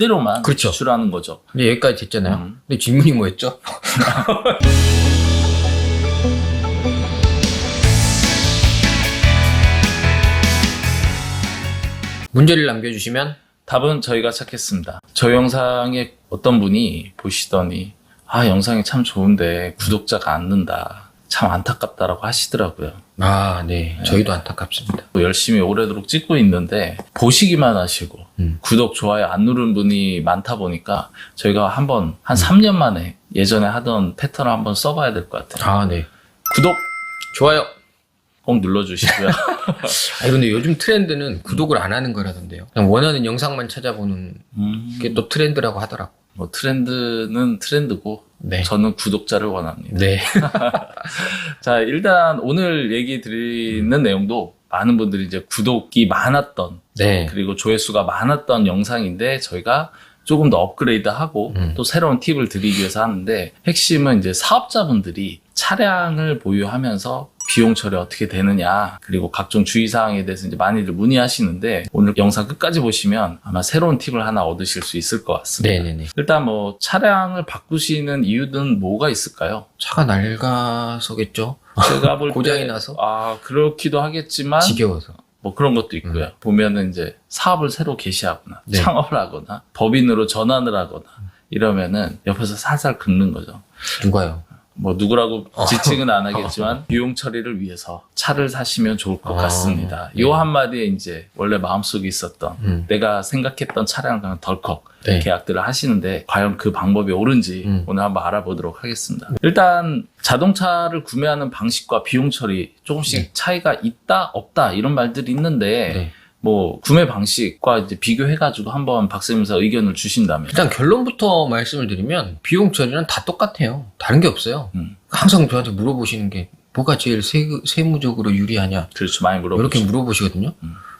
대로만 그렇죠. 지출하는 거죠. 이제 여기까지 됐잖아요. 근데 질문이 뭐였죠? 문제를 남겨주시면 답은 저희가 찾겠습니다. 저 영상에 어떤 분이 보시더니 영상이 참 좋은데 구독자가 안 는다. 참 안타깝다라고 하시더라고요. 네. 저희도 안타깝습니다. 열심히 오래도록 찍고 있는데 보시기만 하시고 구독, 좋아요 안 누른 분이 많다 보니까 저희가 한 3년 만에 예전에 하던 패턴을 한번 써봐야 될 것 같아요. 네. 구독, 좋아요. 꼭 눌러주시고요. 근데 요즘 트렌드는 구독을 안 하는 거라던데요. 그냥 원하는 영상만 찾아보는 게 또 트렌드라고 하더라고. 뭐 트렌드는 트렌드고 네. 저는 구독자를 원합니다. 네. 자, 일단 오늘 얘기 드리는 내용도 많은 분들이 이제 구독이 많았던 네. 그리고 조회수가 많았던 영상인데 저희가 조금 더 업그레이드하고 또 새로운 팁을 드리기 위해서 하는데 핵심은 이제 사업자분들이 차량을 보유하면서 비용 처리 어떻게 되느냐 그리고 각종 주의사항에 대해서 이제 많이들 문의하시는데 오늘 영상 끝까지 보시면 아마 새로운 팁을 하나 얻으실 수 있을 것 같습니다. 네네네. 일단 뭐 차량을 바꾸시는 이유는 뭐가 있을까요? 차가 낡아서겠죠. 제가 볼 때 고장이 나서 그렇기도 하겠지만 지겨워서. 뭐 그런 것도 있고요. 보면은 이제 사업을 새로 개시하거나 네. 창업을 하거나 법인으로 전환을 하거나 이러면은 옆에서 살살 긁는 거죠. 누가요? 뭐 누구라고 지칭은 안 하겠지만 비용 처리를 위해서 차를 사시면 좋을 것 같습니다. 네. 요 한마디에 이제 원래 마음속에 있었던 내가 생각했던 차량을 그냥 덜컥 네. 계약들을 하시는데 과연 그 방법이 옳은지 오늘 한번 알아보도록 하겠습니다. 일단 자동차를 구매하는 방식과 비용 처리 조금씩 차이가 있다 없다 이런 말들이 있는데 네. 뭐 구매 방식과 이제 비교해가지고 한번 박사님께서 의견을 주신다면 일단 결론부터 말씀을 드리면 비용 처리는 다 똑같아요. 다른 게 없어요. 항상 저한테 물어보시는 게 뭐가 제일 세무적으로 유리하냐 그렇죠. 많이 물어보시죠. 이렇게 물어보시거든요.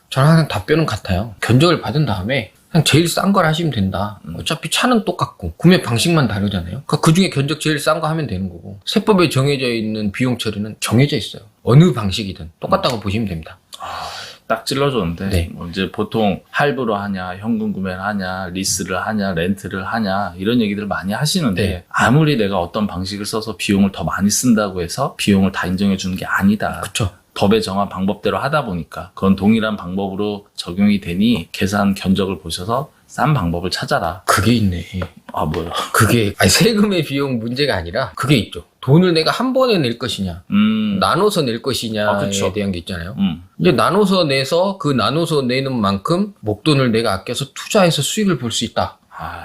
저는 항상 답변은 같아요. 견적을 받은 다음에 그냥 제일 싼 걸 하시면 된다. 어차피 차는 똑같고 구매 방식만 다르잖아요. 그 중에 견적 제일 싼 거 하면 되는 거고 세법에 정해져 있는 비용 처리는 정해져 있어요. 어느 방식이든 똑같다고 보시면 됩니다. 딱 찔러줬는데 네. 뭐 이제 보통 할부로 하냐 현금 구매를 하냐 리스를 하냐 렌트를 하냐 이런 얘기들을 많이 하시는데 네. 아무리 내가 어떤 방식을 써서 비용을 더 많이 쓴다고 해서 비용을 다 인정해 주는 게 아니다. 그쵸. 법에 정한 방법대로 하다 보니까 그건 동일한 방법으로 적용이 되니 계산 견적을 보셔서 싼 방법을 찾아라. 그게 있네. 뭐요? 그게 세금의 비용 문제가 아니라 그게 있죠. 돈을 내가 한 번에 낼 것이냐 나눠서 낼 것이냐에 그쵸. 대한 게 있잖아요. 이제 나눠서 내서 그 나눠서 내는 만큼 목돈을 내가 아껴서 투자해서 수익을 볼 수 있다.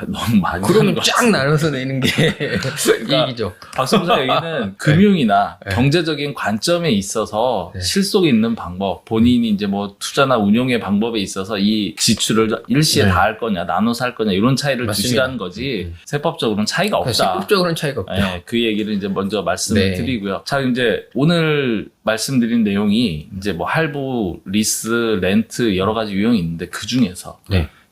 너무 많이 그러면 쫙 나눠서 내는 게 그러니까 이익이죠. 박성사 얘기는 금융이나 경제적인 관점에 있어서 실속 있는 방법, 본인이 이제 뭐 투자나 운용의 방법에 있어서 이 지출을 일시에 다 할 거냐, 나눠서 할 거냐 이런 차이를 맞습니다. 두시라는 거지 세법적으로는 차이가 없다. 세법적으로는 차이가 없다. 그 얘기를 이제 먼저 말씀을 드리고요. 자, 이제 오늘 말씀드린 내용이 이제 뭐 할부, 리스, 렌트 여러 가지 유형이 있는데 그 중에서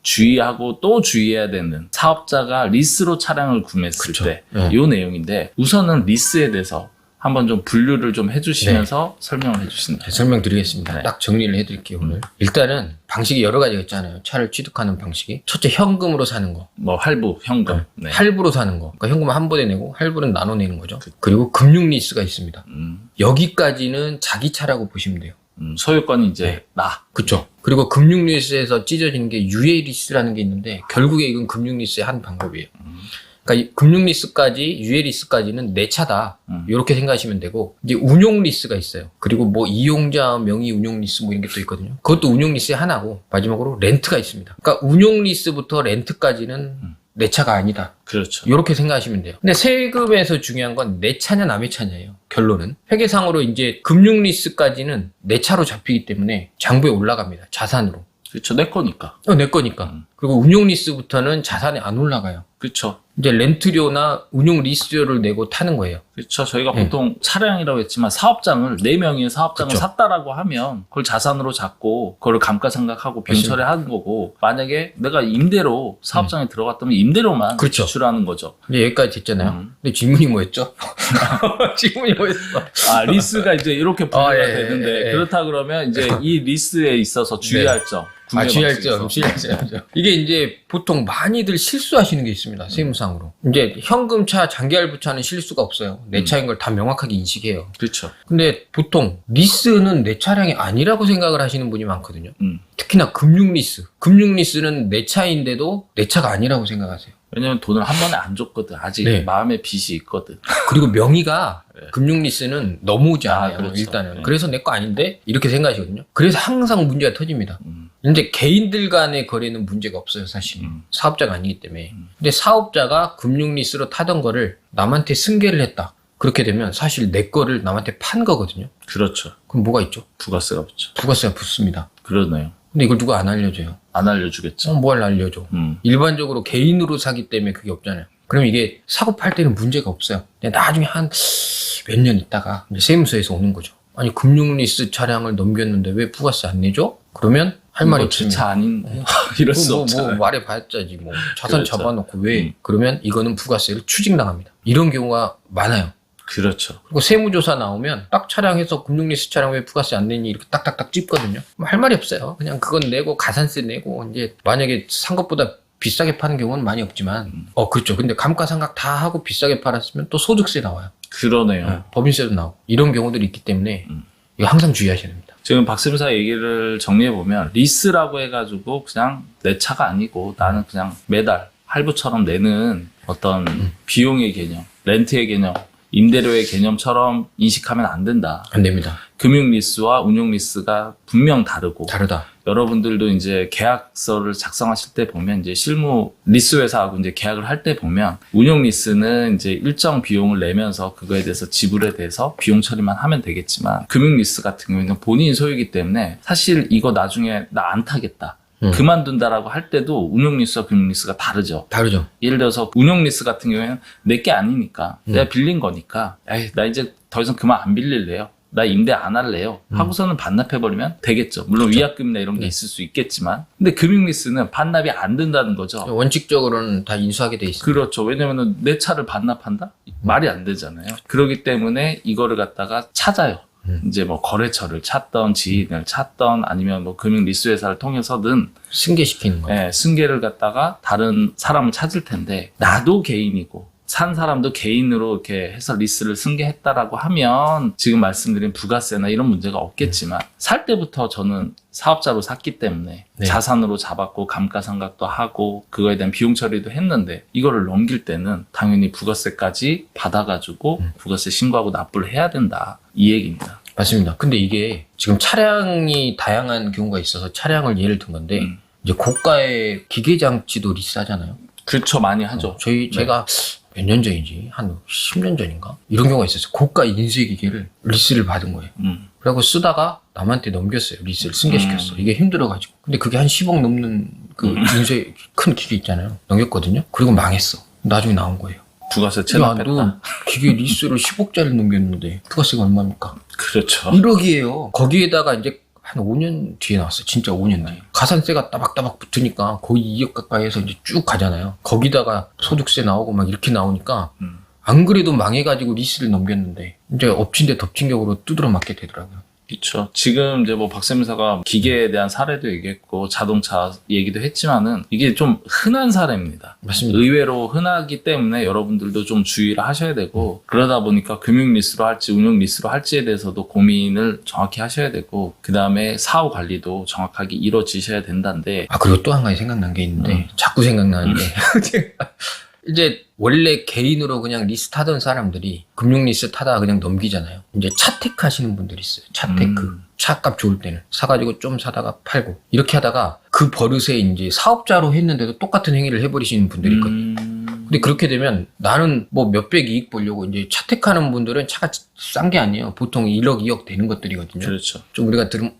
주의하고 또 주의해야 되는 사업자가 리스로 차량을 구매했을 때 이 내용인데 우선은 리스에 대해서 한번 좀 분류를 좀 해주시면서 설명을 해주신다. 설명드리겠습니다. 딱 정리를 해드릴게요 오늘. 일단은 방식이 여러 가지가 있잖아요. 차를 취득하는 방식이. 첫째 현금으로 사는 거. 뭐 할부, 현금. 할부로 사는 거. 그러니까 현금은 한 번에 내고 할부는 나눠 내는 거죠. 그리고 금융 리스가 있습니다. 여기까지는 자기 차라고 보시면 돼요. 소유권이 이제 그쵸. 그리고 금융 리스에서 찢어지는 게 유예 리스라는 게 있는데 결국에 이건 금융 리스의 한 방법이에요. 그러니까 이 금융 리스까지 유예 리스까지는 내 차다. 이렇게 생각하시면 되고 이제 운용 리스가 있어요. 그리고 뭐 이용자 명의 운용 리스 뭐 이런 게 또 있거든요. 그것도 운용 리스의 하나고 마지막으로 렌트가 있습니다. 그러니까 운용 리스부터 렌트까지는 내 차가 아니다. 그렇죠. 이렇게 생각하시면 돼요. 근데 세금에서 중요한 건 내 차냐 남의 차냐예요. 결론은 회계상으로 이제 금융 리스까지는 내 차로 잡히기 때문에 장부에 올라갑니다. 자산으로. 그렇죠. 내 거니까. 내 거니까. 그리고 운용 리스부터는 자산이 안 올라가요. 그렇죠. 이제 렌트료나 운용 리스료를 내고 타는 거예요. 그렇죠. 저희가 보통 차량이라고 했지만 사업장을 4명의 사업장을 샀다라고 하면 그걸 자산으로 잡고 그걸 감가상각하고 비용 처리하는 거고 만약에 내가 임대로 사업장에 들어갔다면 임대료만 지출하는 거죠. 이제 여기까지 됐잖아요. 근데 질문이 뭐였죠? 질문이 뭐였어? 리스가 이제 이렇게 분류가 되는데 그렇다 그러면 이제 이 리스에 있어서 주의할 점 주의할점. 이게 이제 보통 많이들 실수하시는 게 있습니다. 세무상으로. 이제 현금차, 장기할부차는 실수가 없어요. 내 차인 걸 다 명확하게 인식해요. 그렇죠. 근데 보통 리스는 내 차량이 아니라고 생각을 하시는 분이 많거든요. 특히나 금융리스. 금융리스는 내 차인데도 내 차가 아니라고 생각하세요. 왜냐면 돈을 한 번에 안 줬거든. 아직 네. 마음에 빚이 있거든. 그리고 명의가 금융리스는 넘어오지 않아요. 그렇죠. 일단은. 네. 그래서 내 거 아닌데 이렇게 생각하시거든요. 그래서 항상 문제가 터집니다. 근데 개인들 간의 거래는 문제가 없어요, 사실. 사업자가 아니기 때문에. 근데 사업자가 금융리스로 타던 거를 남한테 승계를 했다. 그렇게 되면 사실 내 거를 남한테 판 거거든요. 그렇죠. 그럼 뭐가 있죠? 부가세가 붙죠. 부가세가 붙습니다. 그러네요. 근데 이걸 누가 안 알려줘요? 안 알려주겠죠. 뭘 알려줘? 일반적으로 개인으로 사기 때문에 그게 없잖아요. 그럼 이게 사고 팔 때는 문제가 없어요. 근데 나중에 한 몇 년 있다가 이제 세무서에서 오는 거죠. 아니 금융리스 차량을 넘겼는데 왜 부가세 안 내죠? 그러면 할 말이 없습니다. 차 아닌 이럴 수 없잖아요. 말해봤자지 뭐 자산 그렇죠. 잡아놓고 왜? 그러면 이거는 부가세를 추징당합니다. 이런 경우가 많아요. 그렇죠. 그리고 세무조사 나오면 딱 차량에서 금융리스 차량 왜 부가세 안 내니 이렇게 딱딱딱 찝거든요. 할 말이 없어요. 그냥 그건 내고 가산세 내고 이제 만약에 산 것보다 비싸게 파는 경우는 많이 없지만 그렇죠. 근데 감가상각 다 하고 비싸게 팔았으면 또 소득세 나와요. 그러네요. 법인세도 나오고 이런 경우들이 있기 때문에 이거 항상 주의하셔야 됩니다. 지금 박세무사 얘기를 정리해보면 리스라고 해가지고 그냥 내 차가 아니고 나는 그냥 매달 할부처럼 내는 어떤 비용의 개념, 렌트의 개념, 임대료의 개념처럼 인식하면 안 된다. 안 됩니다. 금융리스와 운용리스가 분명 다르고 다르다. 여러분들도 이제 계약서를 작성하실 때 보면 이제 실무 리스 회사하고 이제 계약을 할 때 보면 운용리스는 이제 일정 비용을 내면서 그거에 대해서 지불에 대해서 비용 처리만 하면 되겠지만 금융리스 같은 경우에는 본인 소유이기 때문에 사실 이거 나중에 나 안 타겠다. 그만둔다라고 할 때도 운용리스와 금융리스가 다르죠. 다르죠. 예를 들어서 운용리스 같은 경우에는 내 게 아니니까 내가 빌린 거니까 나 이제 더 이상 그만 안 빌릴래요. 나 임대 안 할래요. 하고서는 반납해버리면 되겠죠. 물론 그렇죠. 위약금이나 이런 게 있을 수 있겠지만 근데 금융리스는 반납이 안 된다는 거죠. 원칙적으로는 다 인수하게 돼 있습니다. 그렇죠. 왜냐면은 내 차를 반납한다? 말이 안 되잖아요. 그렇기 때문에 이거를 갖다가 찾아요. 이제 뭐 거래처를 찾던 지인을 찾던 아니면 뭐 금융리스회사를 통해서든 승계시키는 거예요. 네, 승계를 갖다가 다른 사람을 찾을 텐데 나도 개인이고 산 사람도 개인으로 이렇게 해서 리스를 승계했다라고 하면 지금 말씀드린 부가세나 이런 문제가 없겠지만 살 때부터 저는 사업자로 샀기 때문에 네. 자산으로 잡았고 감가상각도 하고 그거에 대한 비용 처리도 했는데 이거를 넘길 때는 당연히 부가세까지 받아가지고 부가세 신고하고 납부를 해야 된다 이 얘기입니다. 맞습니다. 근데 이게 지금 차량이 다양한 경우가 있어서 차량을 예를 든 건데 이제 고가의 기계장치도 리스하잖아요. 그렇죠. 많이 하죠. 제가 몇 년 전이지? 한 10년 전인가? 이런 경우가 있었어요. 고가 인쇄기계를 리스를 받은 거예요. 그리고 쓰다가 남한테 넘겼어요. 리스를 승계시켰어. 이게 힘들어가지고. 근데 그게 한 10억 넘는 그 인쇄 큰 기계 있잖아요. 넘겼거든요. 그리고 망했어. 나중에 나온 거예요. 부가세 체납했다. 너 기계 리스를 10억짜리 넘겼는데 부가세가 얼마입니까? 그렇죠. 1억이에요. 거기에다가 이제 한 5년 뒤에 나왔어요. 진짜 5년 뒤에. 가산세가 따박따박 붙으니까 거의 2억 가까이 해서 이제 쭉 가잖아요. 거기다가 소득세 나오고 막 이렇게 나오니까 안 그래도 망해가지고 리스를 넘겼는데 이제 엎친 데 덮친 격으로 두드러 맞게 되더라고요. 그렇죠. 지금 이제 뭐 박세무사가 기계에 대한 사례도 얘기했고 자동차 얘기도 했지만은 이게 좀 흔한 사례입니다. 맞습니다. 의외로 흔하기 때문에 여러분들도 좀 주의를 하셔야 되고 그러다 보니까 금융 리스로 할지 운용 리스로 할지에 대해서도 고민을 정확히 하셔야 되고 그 다음에 사후 관리도 정확하게 이루어지셔야 된다는데 그리고 또 한 가지 생각난 게 있는데 자꾸 생각나는데 이제 원래 개인으로 그냥 리스 타던 사람들이 금융 리스 타다가 그냥 넘기잖아요. 이제 차택 하시는 분들이 있어요. 차테크. 차값 좋을 때는 사가지고 좀 사다가 팔고 이렇게 하다가 그 버릇에 이제 사업자로 했는데도 똑같은 행위를 해버리시는 분들이 있거든요. 근데 그렇게 되면 나는 뭐 몇백 이익 보려고 이제 차택하는 분들은 차가 싼 게 아니에요. 보통 1억, 2억 되는 것들이거든요. 그렇죠. 좀 우리가 들으면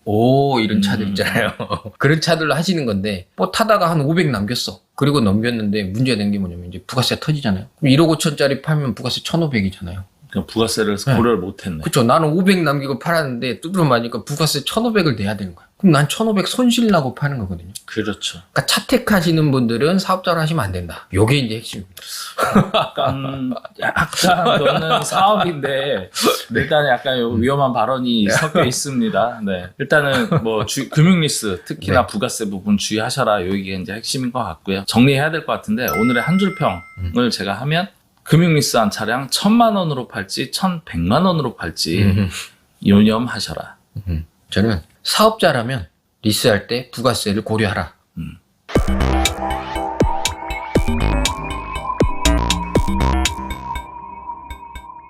이런 차들 있잖아요. 그런 차들로 하시는 건데 뭐 타다가 한 500 남겼어. 그리고 넘겼는데 문제가 된 게 뭐냐면 이제 부가세 터지잖아요. 그럼 1억 5천짜리 팔면 부가세 1,500이잖아요. 그러니까 부가세를 고려를 못했네. 그렇죠. 나는 500 남기고 팔았는데 두드러 맞으니까 부가세 1,500을 내야 되는 거야. 그럼 난 1,500 손실 나고 파는 거거든요. 그렇죠. 그러니까 차택하시는 분들은 사업자로 하시면 안 된다. 요게 이제 핵심입니다. 약간 너는 사업인데 일단 약간 요 위험한 발언이 섞여 있습니다. 네. 일단은 뭐 금융리스 특히나 네. 부가세 부분 주의하셔라. 이게 이제 핵심인 것 같고요. 정리해야 될 것 같은데 오늘의 한 줄 평을 제가 하면 금융리스 한 차량 1,000만 원으로 팔지 1,100만 원으로 팔지 유념하셔라. 저는 사업자라면 리스할 때 부가세를 고려하라.